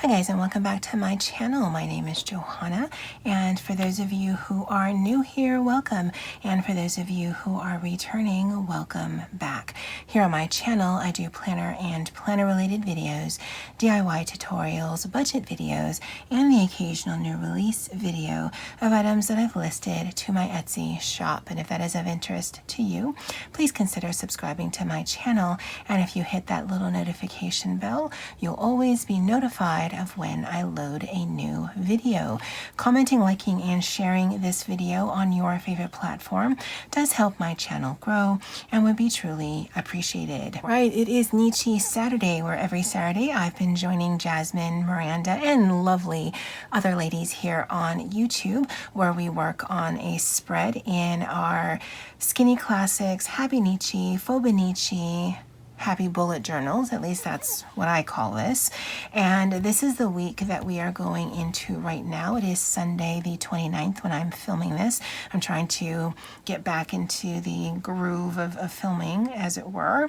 Hi guys, and welcome back to my channel. My name is Johanna, and for those of you who are new here, welcome, and for those of you who are returning, welcome back. Here on my channel, I do planner and planner related videos, DIY tutorials, budget videos, and the occasional new release video of items that I've listed to my Etsy shop. And if that is of interest to you, please consider subscribing to my channel, and if you hit that little notification bell, you'll always be notified of when I load a new video. Commenting, liking, and sharing this video on your favorite platform does help my channel grow and would be truly appreciated. Right, it is Nichi Saturday, where every Saturday I've been joining Jasmine, Miranda, and lovely other ladies here on YouTube, where we work on a spread in our Skinny Classics, Happynichi, Nichi, Happy Bullet Journals. At least that's what I call this. And this is the week that we are going into right now. It is Sunday the 29th when I'm filming this. I'm trying to get back into the groove of filming, as it were.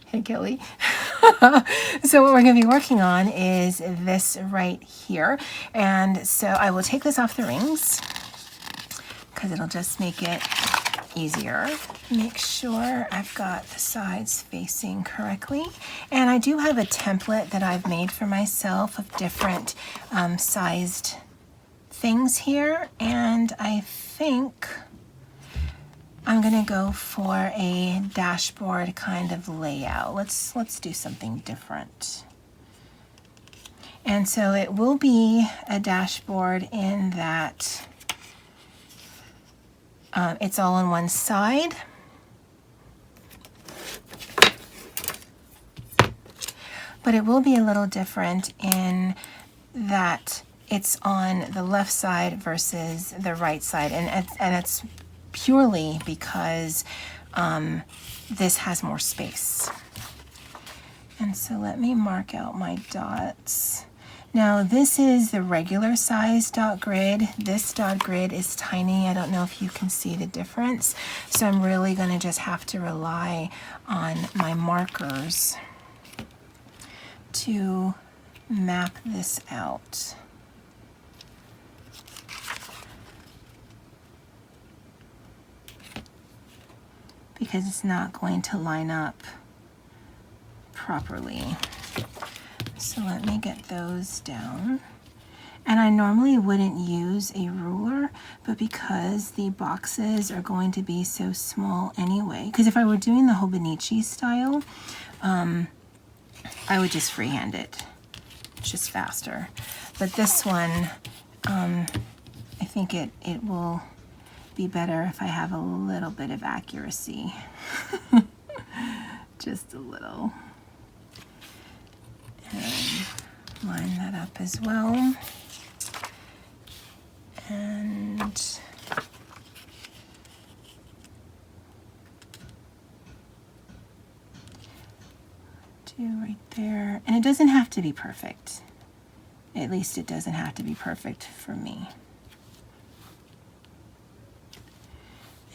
Hey, Kelly. So what we're going to be working on is this right here. And so I will take this off the rings because it'll just make it easier. Make sure I've got the sides facing correctly. And I do have a template that I've made for myself of different sized things here. And I think I'm gonna go for a dashboard kind of layout. Let's do something different. And so it will be a dashboard in that it's all on one side. But it will be a little different in that it's on the left side versus the right side. And it's purely because this has more space. And so let me mark out my dots. Now this is the regular size dot grid. This dot grid is tiny. I don't know if you can see the difference. So I'm really going to just have to rely on my markers to map this out. Because it's not going to line up properly. So let me get those down. And I normally wouldn't use a ruler, but because the boxes are going to be so small anyway, because if I were doing the Happynichi style, I would just freehand it. It's just faster. But this one, I think it will be better if I have a little bit of accuracy. Just a little. And line that up as well. And do right there. And it doesn't have to be perfect. At least it doesn't have to be perfect for me.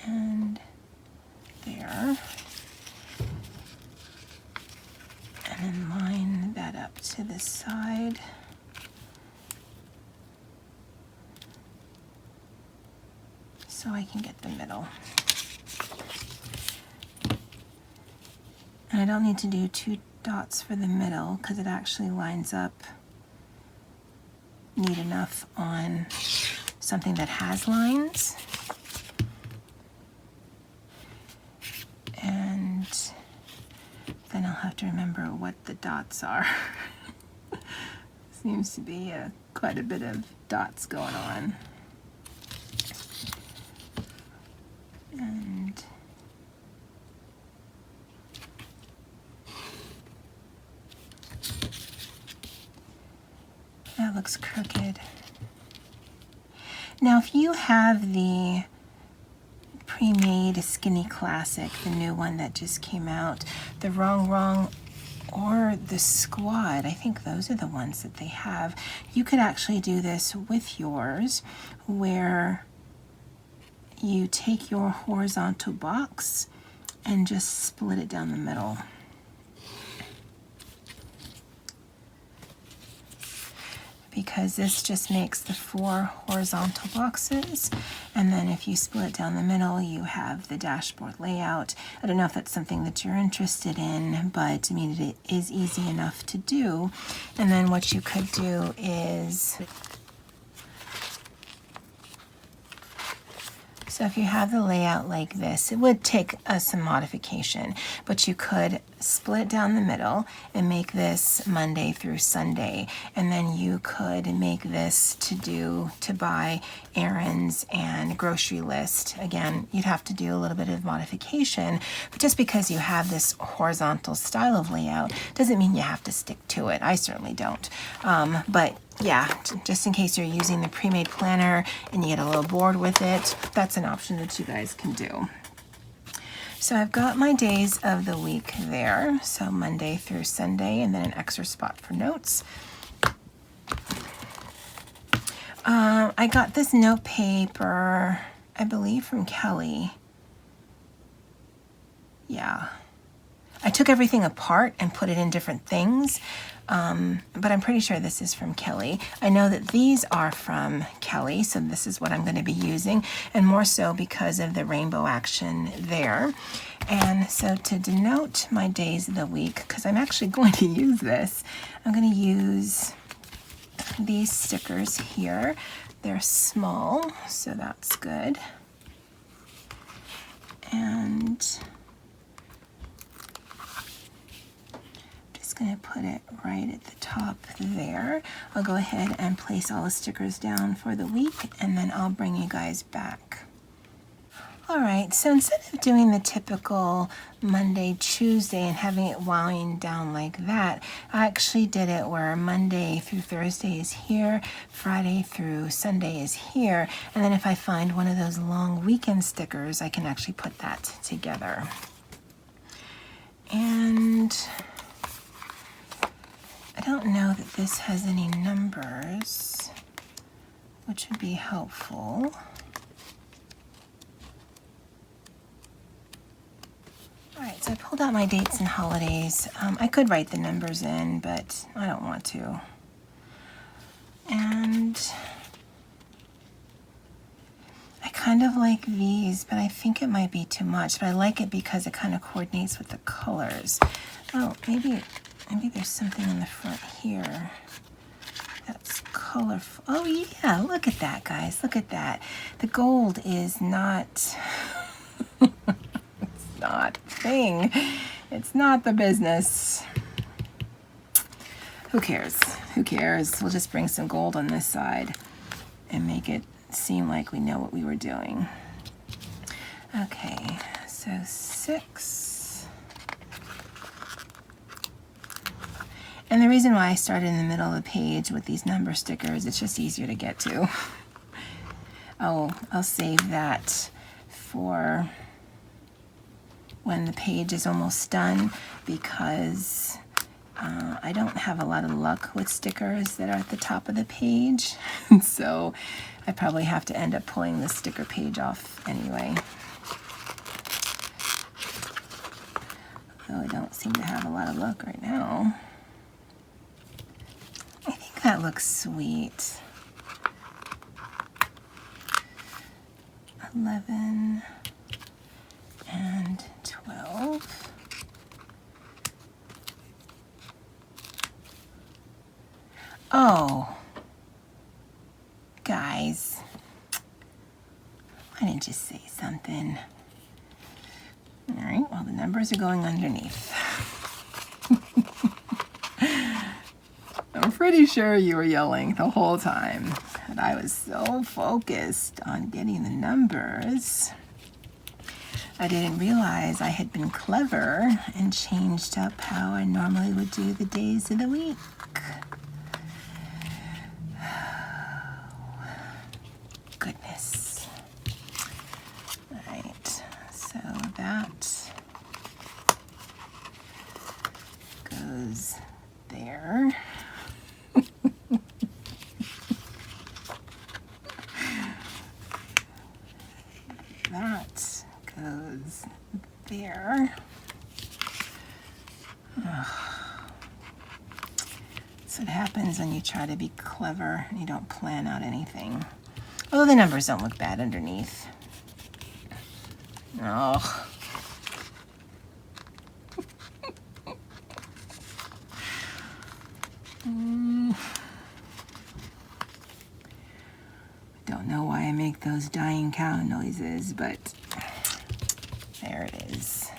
And there. And then line that up to this side. So I can get the middle. And I don't need to do 2 dots for the middle because it actually lines up neat enough on something that has lines. And then I'll have to remember what the dots are. Seems to be quite a bit of dots going on. And that looks crooked. Now if you have the pre-made Skinny Classic, the new one that just came out, the Wrong, or the Squad, I think those are the ones that they have. You could actually do this with yours, where you take your horizontal box and just split it down the middle. because this just makes the 4 horizontal boxes, and then if you split it down the middle, you have the dashboard layout. I don't know if that's something that you're interested in, but I mean, it is easy enough to do. And then what you could do is, so if you have the layout like this, it would take some modification, but you could split down the middle and make this Monday through Sunday, and then you could make this to buy errands and grocery list. Again, you'd have to do a little bit of modification, but just because you have this horizontal style of layout doesn't mean you have to stick to it. I certainly don't. But yeah, just in case you're using the pre-made planner and you get a little bored with it, that's an option that you guys can do. So I've got my days of the week there, so Monday through Sunday, and then an extra spot for notes. I got this note paper, I believe from Kelly. Yeah. I took everything apart and put it in different things, but I'm pretty sure this is from Kelly. I know that these are from Kelly, so this is what I'm going to be using, and more so because of the rainbow action there. And so to denote my days of the week, because I'm actually going to use this, I'm going to use these stickers here. They're small, so that's good. And going to put it right at the top there. I'll go ahead and place all the stickers down for the week, and then I'll bring you guys back. All right, so instead of doing the typical Monday, Tuesday, and having it wind down like that, I actually did it where Monday through Thursday is here, Friday through Sunday is here, and then if I find one of those long weekend stickers, I can actually put that together. And I don't know that this has any numbers, which would be helpful. All right, so I pulled out my dates and holidays. I could write the numbers in, but I don't want to. And I kind of like these, but I think it might be too much, but I like it because it kind of coordinates with the colors. Oh, maybe there's something in the front here that's colorful. Oh yeah, look at that, guys. Look at that. The gold is not, it's not thing. It's not the business. Who cares? Who cares? We'll just bring some gold on this side and make it seem like we know what we were doing. Okay, so 6. And the reason why I started in the middle of the page with these number stickers, it's just easier to get to. I'll save that for when the page is almost done, because I don't have a lot of luck with stickers that are at the top of the page. So I probably have to end up pulling the sticker page off anyway. Though I don't seem to have a lot of luck right now. That looks sweet. 11 and 12. Oh, guys, why didn't you say something? All right, well, the numbers are going underneath. I'm pretty sure you were yelling the whole time, but I was so focused on getting the numbers, I didn't realize I had been clever and changed up how I normally would do the days of the week. Goodness. All right, so that goes there. That goes there. That's what happens when you try to be clever and you don't plan out anything. Although the numbers don't look bad underneath. Oh. Don't know why I make those dying cow noises, but there it is.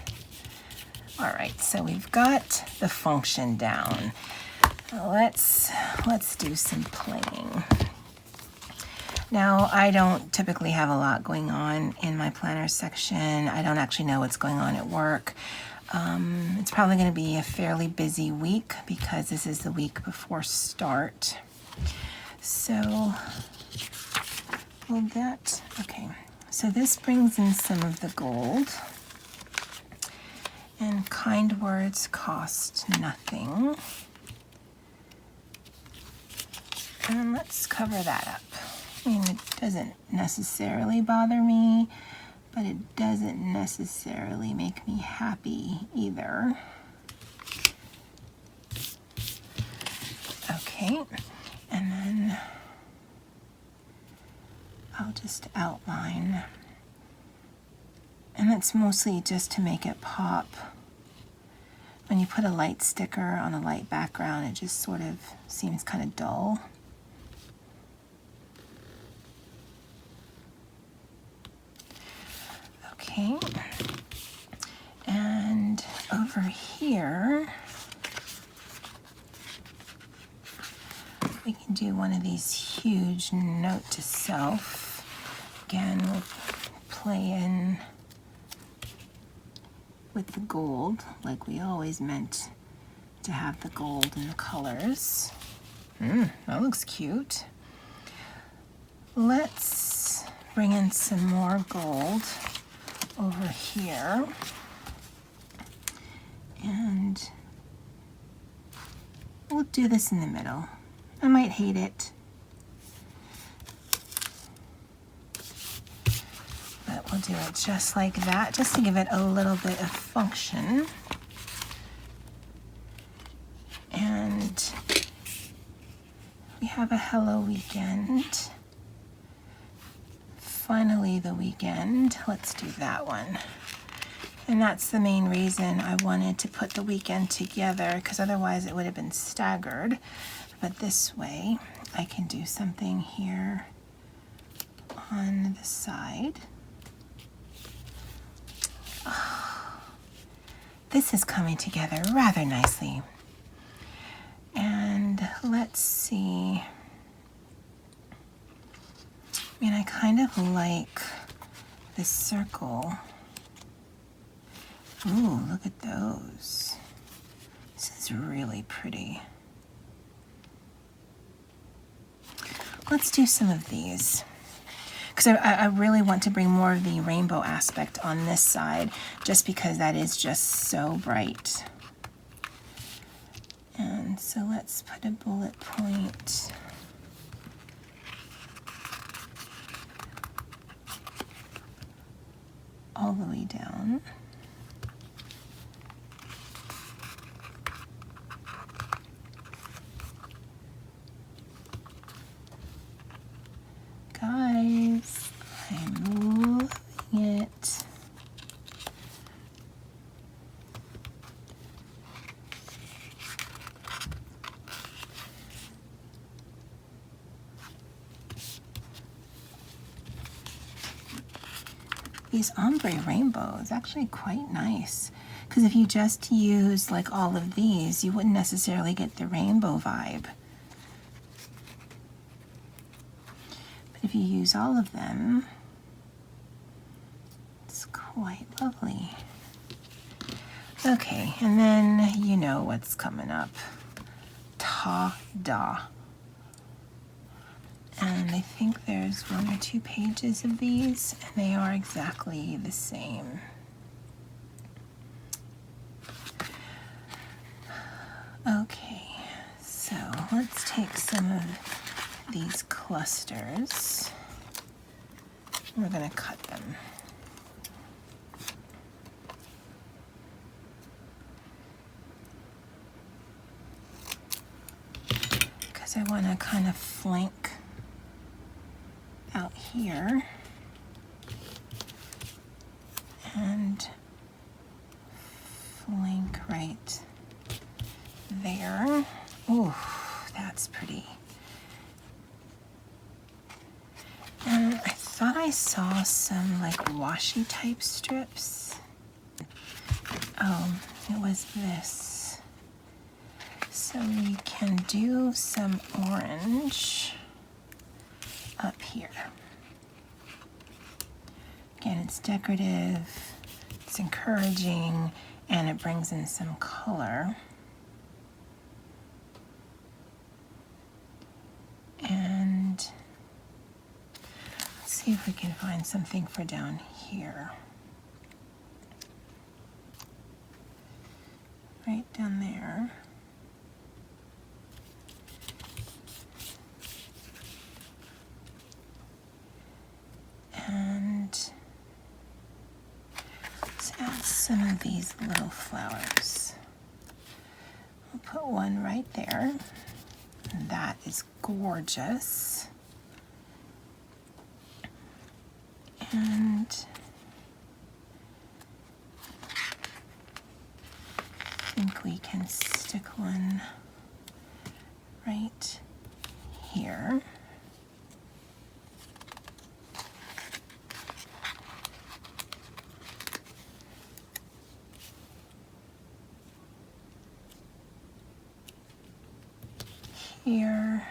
All right, so we've got the function down. Let's do some playing. Now, I don't typically have a lot going on in my planner section. I don't actually know what's going on at work. It's probably going to be a fairly busy week because this is the week before start. So, okay. So this brings in some of the gold. And kind words cost nothing. And let's cover that up. I mean, it doesn't necessarily bother me, but it doesn't necessarily make me happy either. Okay, and then I'll just outline. And it's mostly just to make it pop. When you put a light sticker on a light background, it just sort of seems kind of dull. Okay, and over here, we can do one of these huge note to self. Again, we'll play in with the gold, like we always meant to have the gold in the colors. That looks cute. Let's bring in some more gold over here, and we'll do this in the middle. I might hate it, but we'll do it just like that, just to give it a little bit of function. And we have a hello weekend. Finally the weekend. Let's do that one. And that's the main reason I wanted to put the weekend together, because otherwise it would have been staggered. But this way I can do something here on the side. Oh, this is coming together rather nicely. And let's see. I mean, I kind of like this circle. Ooh, look at those. This is really pretty. Let's do some of these, because I really want to bring more of the rainbow aspect on this side, just because that is just so bright. And so let's put a bullet point all the way down. Guys, I'm loving it. These ombre rainbows actually quite nice, because if you just use like all of these, you wouldn't necessarily get the rainbow vibe. But if you use all of them, it's quite lovely. Okay, and then you know what's coming up. Ta-da. And I think there's 1 or 2 pages of these, and they are exactly the same. Okay, so let's take some of these clusters. We're going to cut them. because I want to kind of flank out here and flank right there. Ooh, that's pretty. And I thought I saw some like washi type strips. Oh, it was this. So we can do some orange up here. Again, it's decorative, it's encouraging, and it brings in some color. And let's see if we can find something for down here. Right down there. And let's add some of these little flowers. I'll put one right there. That is gorgeous. And I think we can stick one right here. Here.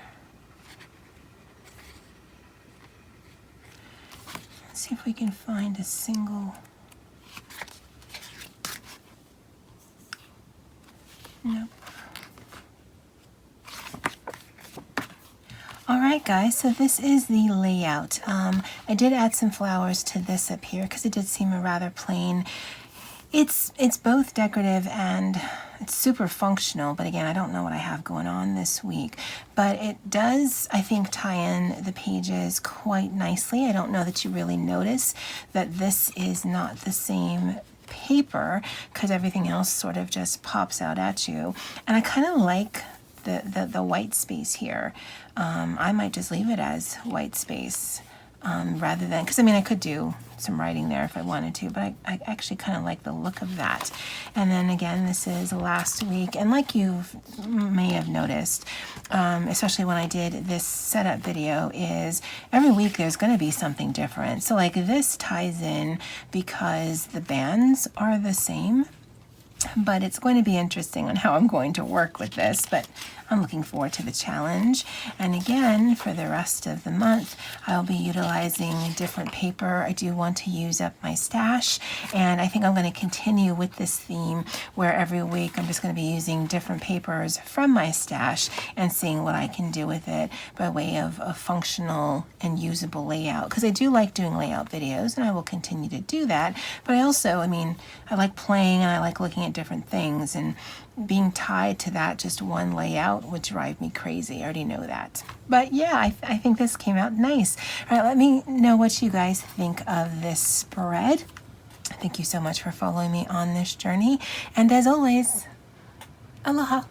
Let's see if we can find a single. Nope. All right, guys, so this is the layout. I did add some flowers to this up here because it did seem a rather plain. It's both decorative and it's super functional, but again, I don't know what I have going on this week. But it does, I think, tie in the pages quite nicely. I don't know that you really notice that this is not the same paper because everything else sort of just pops out at you. And I kind of like the white space here. I might just leave it as white space. Rather than, because I mean I could do some writing there if I wanted to, but I actually kind of like the look of that. And then again, this is last week, and like you may have noticed, especially when I did this setup video, is every week there's going to be something different. So like this ties in because the bands are the same, but it's going to be interesting on how I'm going to work with this, but I'm looking forward to the challenge. And again, for the rest of the month, I'll be utilizing different paper. I do want to use up my stash, and I think I'm going to continue with this theme where every week I'm just going to be using different papers from my stash and seeing what I can do with it by way of a functional and usable layout, because I do like doing layout videos and I will continue to do that. But I also, I mean, I like playing and I like looking at different things, and being tied to that just one layout would drive me crazy. I already know that. But yeah, I think this came out nice. All right, let me know what you guys think of this spread. Thank you so much for following me on this journey. And as always, aloha.